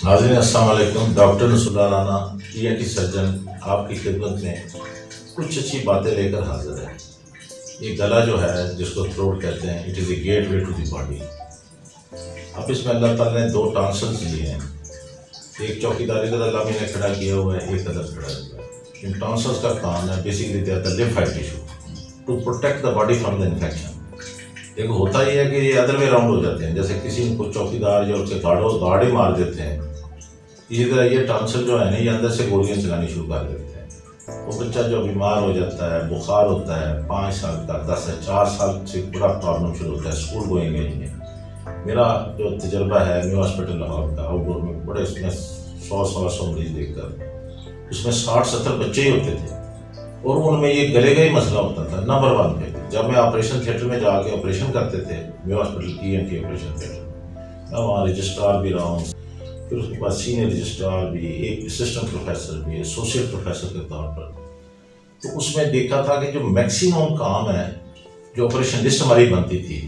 ناظرین السلام علیکم. Doctor Nasrallah Rana ENT surgeon آپ کی خدمت میں کچھ اچھی باتیں لے کر حاضر ہے. یہ گلا جو ہے جس کو تھروٹ کہتے ہیں، it is a gateway to the body. اب اس میں اللہ تعالیٰ نے 2 ٹانسلز لیے ہیں. ایک چوکیداری کا اللہ میں نے کھڑا کیا ہوا ہے، ایک ادھر کھڑا ہوا ہے. ان ٹانسلز کا کام ہے basically they are the lymphatic tissue to protect the body from the infection. ایک ہوتا ہی ہے کہ یہ ادر وے راؤنڈ ہو جاتے ہیں، جیسے کسی کو چوکیدار یا اس کے گاڑے مار دیتے ہیں، اسی طرح یہ ٹانسل جو ہے نا، یہ اندر سے گولیاں چلانی شروع کر دیتے ہیں. وہ بچہ جو بیمار ہو جاتا ہے، بخار ہوتا ہے، 5 سال کا 10 سے 4 سال سے بڑا پرابلم شروع ہوتا ہے. اسکول گوئنگ ایج میں میرا جو تجربہ ہے نیو ہاسپٹل لاہور کا آؤٹ ڈور میں، بڑے اس میں 100 مریض دیکھ کر اس میں 60-70 بچے ہی ہوتے تھے، اور ان میں یہ گلے کا ہی مسئلہ ہوتا تھا نمبر 1 پہ. جب میں آپریشن تھیٹر میں جا کے آپریشن کرتے تھے، new hospital ENT operation theatre, میں وہاں رجسٹرار بھی رہا ہوں، پھر اس کے بعد سینئر رجسٹرار بھی، ایک اسسٹنٹ پروفیسر بھی، ایسوسیٹ پروفیسر کے طور پر. تو اس میں دیکھا تھا کہ جو میکسیمم کام ہے، جو آپریشن لسٹ ہماری بنتی تھی،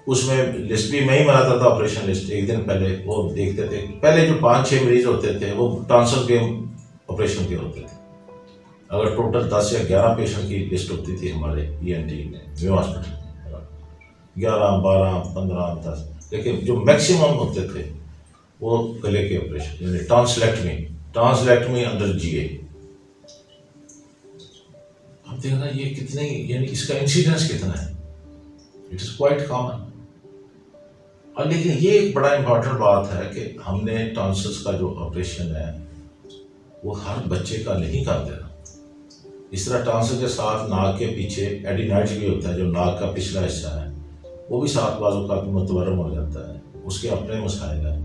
اس میں لسٹ بھی میں ہی بناتا تھا. آپریشن لسٹ ایک دن پہلے وہ دیکھتے تھے. پہلے جو 5-6 مریض ہوتے تھے وہ ٹانسل کے آپریشن کے ہوتے تھے. اگر ٹوٹل 10 یا 11 پیشنٹ کی لسٹ ہوتی تھی ہمارے ENT میں نیو ہاسپٹل میں، 11 12 15 10، لیکن جو میکسیمم ہوتے تھے وہ گلے کے آپریشن، یعنی ٹرانسلیکٹمی انڈر GA. اب دیکھنا یہ کتنے، یعنی اس کا انسیڈنس کتنا ہے. It is quite common. اور لیکن یہ ایک بڑا امپورٹنٹ بات ہے کہ ہم نے ٹانسلس کا جو آپریشن ہے وہ ہر بچے کا نہیں کر دینا. اس طرح ٹانسل کے ساتھ ناک کے پیچھے ایڈینائٹس بھی ہوتا ہے، جو ناک کا پچھلا حصہ ہے وہ بھی ساتھ بعض اوقات متورم ہو جاتا ہے. اس کے اپنے مسائل ہیں.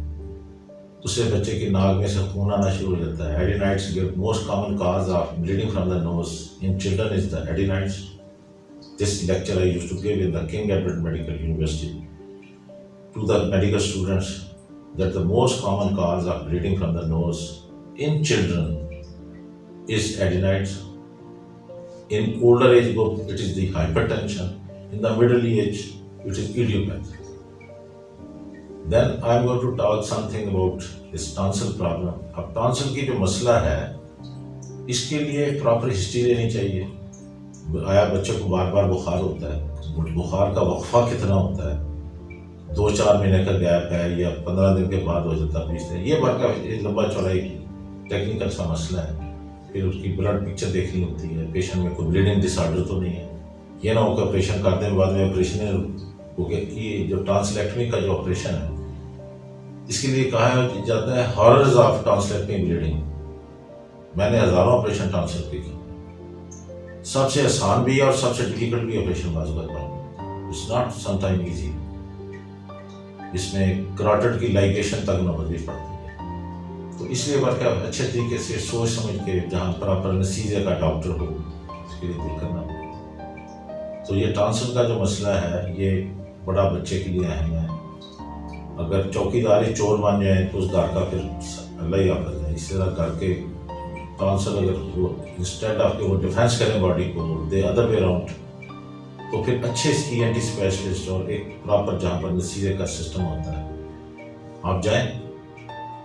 اس سے بچے کی ناک میں سے خون آنا شروع ہو جاتا ہے. ایڈینائٹس کے most common cause of bleeding from the nose in children is the adenoids. This lecture I used to give in the King Edward Medical University to the medical students that the most common cause of bleeding from the nose in children is adenitis. In older age group, it is the hypertension. In the middle age, it is idiopathic. Then I am going to talk something about this tonsil problem. اب ٹانسل کی جو مسئلہ ہے اس کے لیے proper history لینی چاہیے. آیا بچے کو بار بار بخار ہوتا ہے، بخار کا وقفہ کتنا ہوتا ہے، 2-4 مہینے کا گیپ ہے یا 15 دن کے بعد ہو جاتا ہے 20 دن. یہ بڑا لمبا چوڑائی کی ٹیکنیکل سا مسئلہ ہے. پھر اس کی بلڈ پکچر دیکھنی ہوتی ہے، پیشنٹ میں کوئی بلیڈنگ ڈس آرڈر تو نہیں ہے. یہ نہ ہو کہ آپریشن کرتے ہیں بعد میں آپریشن ہو گیا. یہ جو ٹرانسلیکٹمی کا جو آپریشن ہے اس کے لیے کہا جاتا ہے ہاررز آف ٹرانسلیکٹمی بلیڈنگ. میں نے ہزاروں آپریشن ٹرانسل کے کی. سب سے آسان بھی ہے اور سب سے ڈیفیکلٹ بھی آپریشن بازو کرتا ہوں. اٹس ناٹ سم ٹائم ایزی. اس میں کراٹڈ کی لائگیشن تک نوبت بھی پڑتی ہے. تو اس لیے بلکہ اچھے طریقے سے سوچ سمجھ کے جہاں پراپر انستھیزیا کا ڈاکٹر ہو اس کے لیے دل کرنا ہوگا. تو یہ ٹانسل کا جو مسئلہ ہے یہ بڑا بچے کے لیے اہم ہے. اگر چوکیداری چور بن جائیں تو اس گھر کا پھر اللہ ہی حافظ ہے. اس طرح گھر کے ٹانسل اگر وہ انسٹیڈ آف کہ وہ ڈیفینس کریں باڈی کو، دے ادر وے راؤنڈ، تو پھر اچھے ENT اسپیشلسٹ اور ایک پراپر جہاں پر نصیحت کا سسٹم ہوتا ہے آپ جائیں.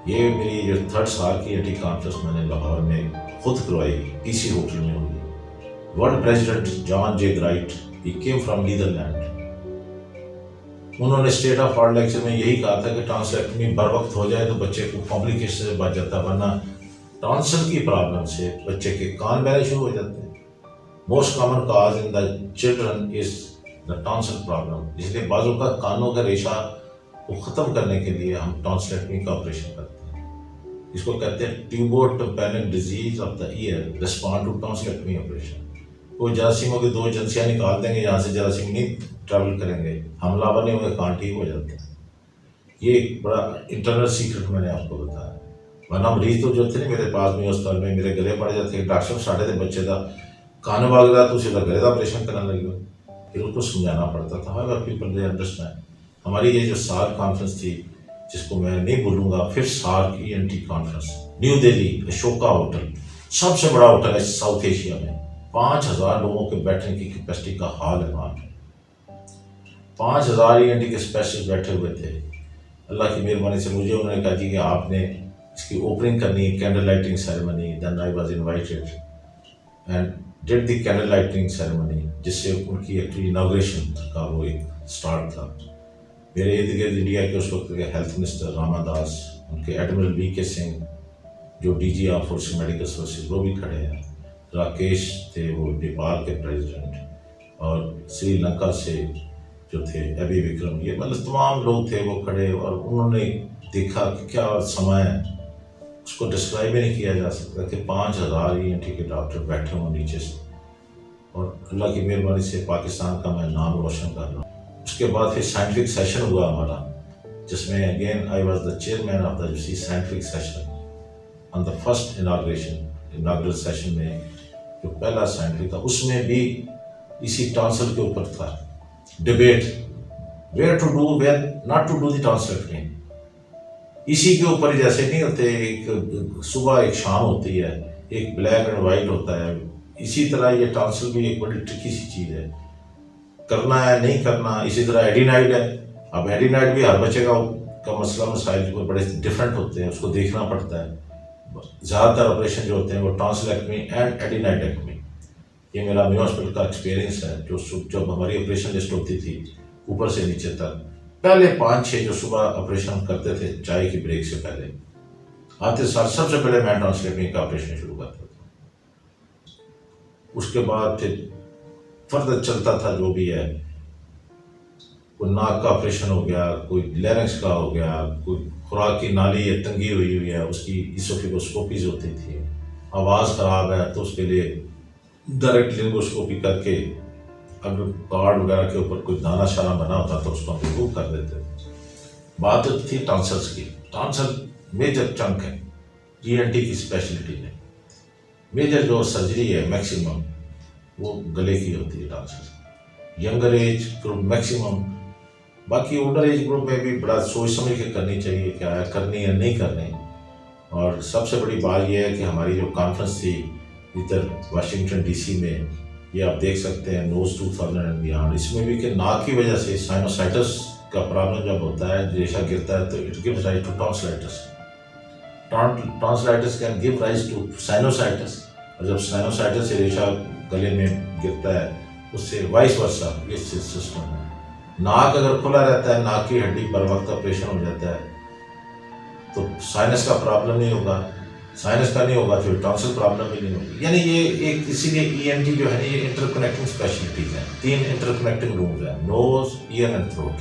یہ میری جو 3rd سال کی ENT کانفرنس میں نے لاہور میں خود کروائی، PC ہوٹل میں ہوئی. World president John J Grite, he came from Netherland. انہوں نے اسٹیٹ آف آرٹ لیکچر میں یہی کہا تھا کہ ٹرانسلیکٹمی بر وقت ہو جائے تو بچے کو کمپلیکیشن سے بچ جاتا ہے، ورنہ ٹانسل کی پرابلم سے بچے کے کان بہنے شروع ہو جاتے ہیں. Most common cause in the children is the tonsil problem. اس لیے بعض اوقات کانوں کا ریشہ کو ختم کرنے کے لیے ہم ٹرانسلیکٹمی کا آپریشن کرتے ہیں. اس کو کہتے ہیں tubotympanic disease of the ear respond to tonsillectomy operation. وہ جراثیموں کی 2 ایجنسیاں نکال دیں گے، یہاں سے جراثیم نہیں ٹریول کریں گے، حملہ آور نہیں ہوگا، کان ٹھیک ہو جاتا ہے. یہ ایک بڑا انٹرنل سیکرٹ میں نے آپ کو بتایا. ورنہ مریض تو جو تھے نا میرے پاس میں ہسپتال میں میرے گلے پڑ جاتے ہیں، ڈاکٹر صاحب ساڑھے بچے کا کان بھاگ رہا تو اسے گلے کا آپریشن کرنے لگے. پھر اس کو سمجھانا پڑتا تھا. How people they understand. ہماری یہ جو سارک کانفرنس تھی جس کو میں نہیں بھولوں گا، پھر SAARC ENT conference New Delhi Ashoka hotel, سب سے بڑا ہوٹل ہے ساؤتھ ایشیا میں. 5000 لوگوں کے بیٹھنے کی کیپیسٹی کا ہال ہے وہاں پہ. 5000 ENT کے اسپیشلسٹ بیٹھے ہوئے تھے. اللہ کی مہربانی سے مجھے انہوں نے کہا جی کہ آپ نے اس کی اوپننگ کرنی ہے، candle lighting ceremony. Then I was invited and did the candle lighting ceremony, جس سے ان کی ایکچولی اناگریشن کا وہ ایک اسٹارٹ تھا. میرے ارد گرد انڈیا کے اس وقت کے ہیلتھ منسٹر راما داس، ان کے ایڈمرل وی کے سنگھ جو D G of force medical services وہ بھی کھڑے ہیں، راکیش تھے وہ نیپال کے پریزیڈنٹ، اور سری لنکا سے جو تھے ابھی وکرم، یہ مطلب تمام لوگ تھے وہ کھڑے، اور انہوں نے دیکھا کہ کیا سما ہے، اس کو ڈسکرائب ہی نہیں کیا جا سکتا کہ 5,000 ENT کے ڈاکٹر بیٹھے ہوں نیچے سے، اور اللہ کی مہربانی سے پاکستان کا میں نام روشن کر رہا ہوں. اس کے بعد پھر سائنٹیفک سیشن ہوا ہمارا، جس میں again I was the chairman of the scientific session on the first inaugural session میں. جو پہلا سائنٹیفک تھا اس میں بھی اسی ٹانسل کے اوپر تھا debate, where to do where not to do the tonsil. اسی کے اوپر جیسے نہیں ہوتے، ایک صبح ایک شام ہوتی ہے، ایک بلیک اینڈ وائٹ ہوتا ہے، اسی طرح یہ ٹانسل بھی ایک بڑی ٹرکی سی چیز ہے، کرنا ہے نہیں کرنا. اسی طرح ایڈینائڈ ہے، اب ایڈینائڈ بھی ہر بچے کا مسئلہ مسائل جو بڑے ڈفرینٹ ہوتے ہیں، اس کو دیکھنا پڑتا ہے. زیادہ تر آپریشن جو ہوتے ہیں وہ ٹانسلیکٹمی اینڈ ایڈینائڈیکٹمی. یہ میرا میو ہاسپٹل کا ایکسپیرینس ہے. جب ہماری آپریشن لسٹ ہوتی تھی اوپر سے نیچے تک، پہلے 5-6 جو صبح آپریشن کرتے تھے چائے کی بریک سے پہلے آتے سر، سب سے پہلے میں ٹانسلیکٹمی کا آپریشن شروع کرتا تھا. اس کے بعد پھر فردر چلتا تھا جو بھی ہے، کوئی ناک کا آپریشن ہو گیا، کوئی لیرنگس کا ہو گیا، کوئی خوراک کی نالی یا تنگی ہوئی ہے اس کی ایسوفیگوسکوپیز ہوتی تھی، آواز خراب ہے تو اس کے لیے ڈائریکٹ لنگوسکوپی کر کے اگر کارڈ وغیرہ کے اوپر کوئی دانہ شانہ بنا ہوتا تو اس کو ہم ریموو کر دیتے. بات تھی ٹانسلس کی. ٹانسل میجر چنک ہے ENT کی اسپیشلٹی میں. میجر جو سرجری ہے میکسیمم وہ گلے کی ہوتی ہے ٹانسل. ینگر ایج گروپ میکسیمم، باقی اولڈر ایج گروپ میں بھی بڑا سوچ سمجھ کے کرنی چاہیے، کیا ہے کرنی ہے نہیں کرنی. اور سب سے بڑی بات یہ ہے کہ ہماری جو کانفرنس تھی ادھر واشنگٹن DC میں، یہ آپ دیکھ سکتے ہیں نوز 2000 اینڈ بیانڈ، اس میں بھی کہ ناک کی وجہ سے سائنوسائٹس کا پرابلم جب ہوتا ہے، ریشہ گرتا ہے تو it gives rise to tonsillitis. Tonsillitis can give rise to sinusitis, اور جب سائنوسائٹس سے ریشہ گلے میں گرتا ہے اس سے وائس ورسا یہ سسٹم ہے. ناک اگر کھلا رہتا ہے، ناک کی ہڈی پر وقت آپریشن ہو جاتا ہے تو سائنس کا پرابلم نہیں ہوگا، سائنس کا نہیں ہوگا پھر ٹانسل پرابلم بھی نہیں ہوگی. یعنی یہ ایک اسی لیے ENT جو ہے نا یہ انٹر کنیکٹنگ اسپیشلٹیز ہیں، 3 انٹر کنیکٹنگ رومز ہیں، نوز ایئر اینڈ تھروٹ.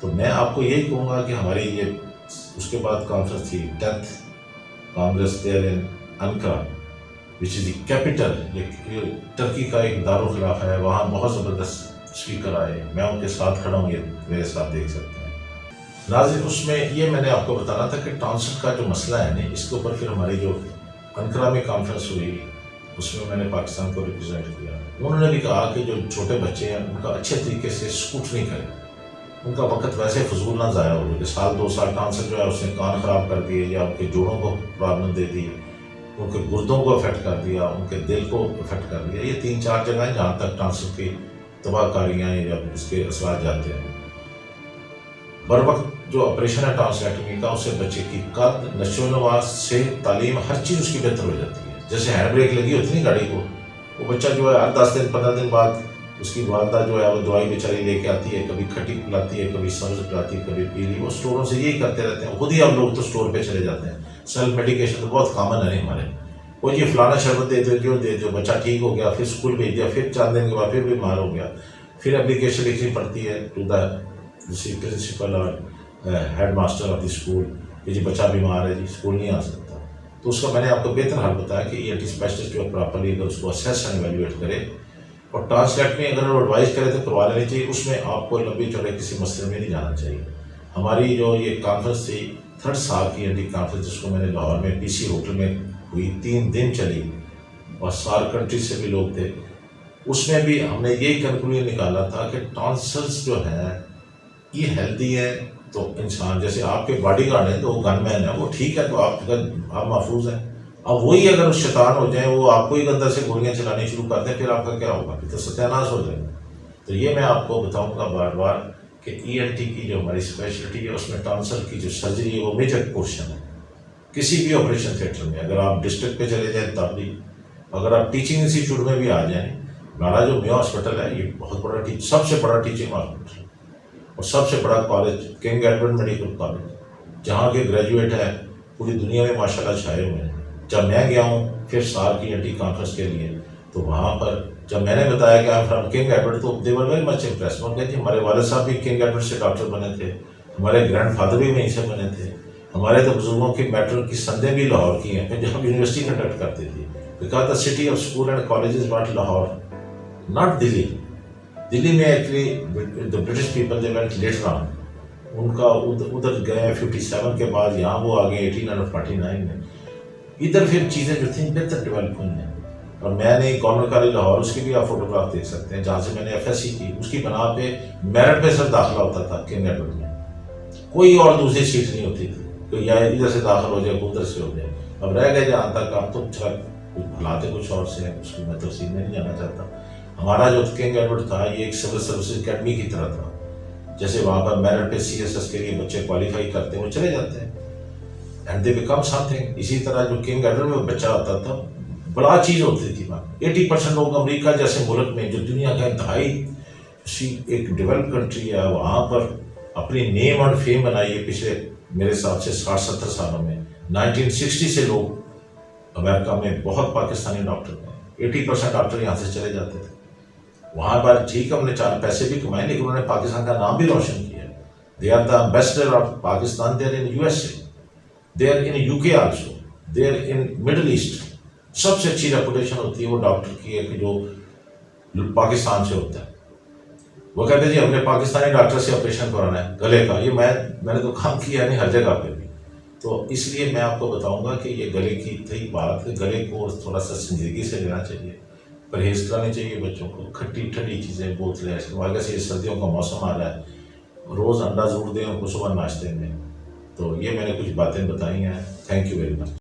تو میں آپ کو یہی کہوں گا کہ ہماری یہ اس کے بعد کانفرنس تھی 10th کانگریس دیر ان انکرا وچ از دی کیپٹل. یہ ٹرکی کا ایک دارالخلافہ ہے، وہاں بہت زبردست اسپیکر آئے، میں ان کے ساتھ کھڑا ہوں، یہ میرے ساتھ دیکھ سکتے ہیں. ناظرین اس میں یہ میں نے آپ کو بتانا تھا کہ ٹانسل کا جو مسئلہ ہے نا، اس کے اوپر پھر ہماری جو انکرا میں کانفرنس ہوئی اس میں میں نے پاکستان کو ریپرزینٹ کیا. انہوں نے بھی کہا کہ جو چھوٹے بچے ہیں ان کا اچھے طریقے سے اسکوٹنی کریں، ان کا وقت ویسے فضول نہ ضائع ہو کہ 1-2 سال ٹانسل جو ہے اس نے کان خراب کر دیے، یا ان کے جوڑوں کو پرابلم دے دی، ان کے گردوں کو افیکٹ کر دیا، ان کے دل کو افیکٹ کر دیا. یہ 3-4 جگہیں جہاں تک ٹانسل کی تباہ کاریاں یا اس کے اثرات جاتے ہیں. بر وقت جو آپریشن ہے ٹانسلیکٹمی کا، اس سے بچے کی قد، نشو و نما سے تعلیم ہر چیز اس کی بہتر ہو جاتی ہے. جیسے ہینڈ بریک لگی ہوتی ہے گاڑی کو، وہ بچہ جو ہے ہر 10 دن 15 دن بعد اس کی والدہ جو ہے وہ دوائی بیچاری لے کے آتی ہے، کبھی کھٹی پلاتی ہے، کبھی سبز پلاتی ہے، کبھی پیلی. وہ اسٹوروں سے یہی کرتے رہتے ہیں، خود ہی ہم لوگ تو اسٹور پہ چلے جاتے ہیں. سیلف میڈیکیشن تو بہت کامن ہے ہمارے. وہ یہ فلانا شربت دے دو، دے دو، بچہ ٹھیک ہو گیا، پھر اسکول بھیج دیا، پھر 4 دن کے بعد پھر بیمار ہو گیا، پھر اپلیکیشن لکھنی پڑتی ہے ٹو دا پرنسپل اور headmaster of the school کہ جی بچہ بیمار ہے، جی اسکول نہیں آ سکتا. تو اس کا میں نے آپ کو بہتر حل بتایا کہ ENT اسپیشلسٹ جو ہے پراپرلی اگر اس کو اسیس اینڈ ایویلویٹ کرے، اور ٹرانسلیٹ میں اگر وہ ایڈوائز کرے تو کروا لینی چاہیے. اس میں آپ کو لمبی چوڑے کسی مسئلے میں نہیں جانا چاہیے. ہماری جو یہ کانفرنس تھی 3rd سال کی ENT کانفرنس، جس کو میں نے لاہور میں PC ہوٹل میں ہوئی، 3 دن چلی اور 4 کنٹری سے بھی لوگ تھے. اس میں بھی ہم نے یہی کنکلوژن نکالا تھا کہ ٹانسلس جو ہیں یہ ہیلدی ہے تو انسان جیسے آپ کے باڈی گارڈ ہیں تو وہ گن مین ہے، وہ ٹھیک ہے تو آپ محفوظ ہیں. اب وہی اگر شیطان ہو جائیں، وہ آپ کو ہی اندر سے گولیاں چلانی شروع کر دیں، پھر آپ کا کیا ہوگا؟ پھر تو ستیہ ناش ہو جائے گا. تو یہ میں آپ کو بتاؤں گا بار بار کہ ای این ٹی کی جو ہماری اسپیشلٹی ہے اس میں ٹانسل کی جو سرجری ہے وہ میجر پورشن ہے کسی بھی آپریشن تھیٹر میں. اگر آپ ڈسٹرکٹ پہ چلے جائیں تب بھی، اگر آپ ٹیچنگ انسٹیٹیوٹ میں بھی آ جائیں، ہمارا جو میو ہاسپٹل ہے یہ بہت بڑا سب سے بڑا ٹیچنگ ہاسپٹل اور سب سے بڑا college king Edward medical college, جہاں کے گریجویٹ ہیں پوری دنیا میں ماشاء اللہ چھائے ہوئے ہیں. جب میں گیا ہوں پھر سال کی این ٹی کانفرنس کے لیے، تو وہاں پر جب میں نے بتایا کہ آپ فرام کنگ ایڈورڈ، تو دے ور ویری مچ امپریس. وہ کہتے ہیں ہمارے والد صاحب بھی کنگ ایڈورڈ سے ڈاکٹر بنے تھے، ہمارے گرینڈ فادر بھی وہیں سے بنے تھے، ہمارے تو بزرگوں کی میٹرک کی سندیں بھی لاہور کی ہیں. پنجاب یونیورسٹی کنڈکٹ کرتی تھی because the city of school and colleges what Lahore, not Delhi. Delhi میں actually the British people they went later on, ان کا ادھر گئے 57 کے بعد، یہاں وہ آگے 1849 میں. ادھر پھر چیزیں جو تھیں بہتر ڈیولپ ہوئی ہیں. اور میں نے گورنمنٹ کالج لاہور، اس کی بھی آپ فوٹوگراف دیکھ سکتے ہیں، جہاں سے میں نے ایف ایس سی کی، اس کی بنا پہ میرٹ پہ سر داخلہ ہوتا تھا کنگ ایڈورڈ میں. کوئی اور دوسری سیٹ نہیں ہوتی تھی کہ یا ادھر سے داخل ہو جائے ادھر سے ہو جائے. اب رہ گئے جہاں تک، اب تو حالات کچھ اور سے ہیں، اس کی میں تفصیل میں نہیں جانا چاہتا. ہمارا جو کنگ ایڈورڈ تھا یہ ایک سول سروسز اکیڈمی کی طرح تھا. جیسے وہاں پر میرٹ پہ سی ایس ایس کے لیے بچے کوالیفائی کرتے ہیں، وہ چلے جاتے ہیں and they become some thing. اسی طرح جو کنگ ایڈورڈ میں بچہ آتا تھا بڑا چیز ہوتی تھی. 80% لوگ امریکہ جیسے ملک میں جو دنیا کا انتہائی ایک ڈیولپ کنٹری ہے، وہاں پر اپنی نیم اور فیم بنائی ہے پچھلے میرے حساب سے 60-70 سالوں میں. 1960 سے لوگ امریکہ میں بہت پاکستانی ڈاکٹر ہیں، 80% ڈاکٹر یہاں سے چلے جاتے تھے وہاں پر. ٹھیک ہے ہم نے 4 پیسے بھی کمائے لیکن انہوں نے پاکستان کا نام بھی روشن کیا. They are the ambassador of Pakistan. They are in U S A, they are in U K also, they are in Middle East. سب سے اچھی ریپوٹیشن ہوتی ہے وہ ڈاکٹر کی ہے کہ جو پاکستان سے ہوتا ہے. وہ کہتے ہیں جی ہم نے پاکستانی ڈاکٹر سے آپریشن کرانا ہے گلے کا. یہ میں نے تو کام کیا نہیں ہر جگہ پہ بھی. تو اس لیے میں آپ کو بتاؤں گا کہ یہ گلے کی تھی بات ہے، گلے کو تھوڑا سا سنجیدگی سے لینا چاہیے، پرہیز کرانی چاہیے بچوں کو. کھٹی ٹھنڈی چیزیں بوتلیں وغیرہ سے، سردیوں کا موسم آ رہا ہے، روز انڈا ضرور دیں ان کو صبح ناشتے میں. تو یہ میں نے کچھ باتیں بتائی ہیں. Thank you very much.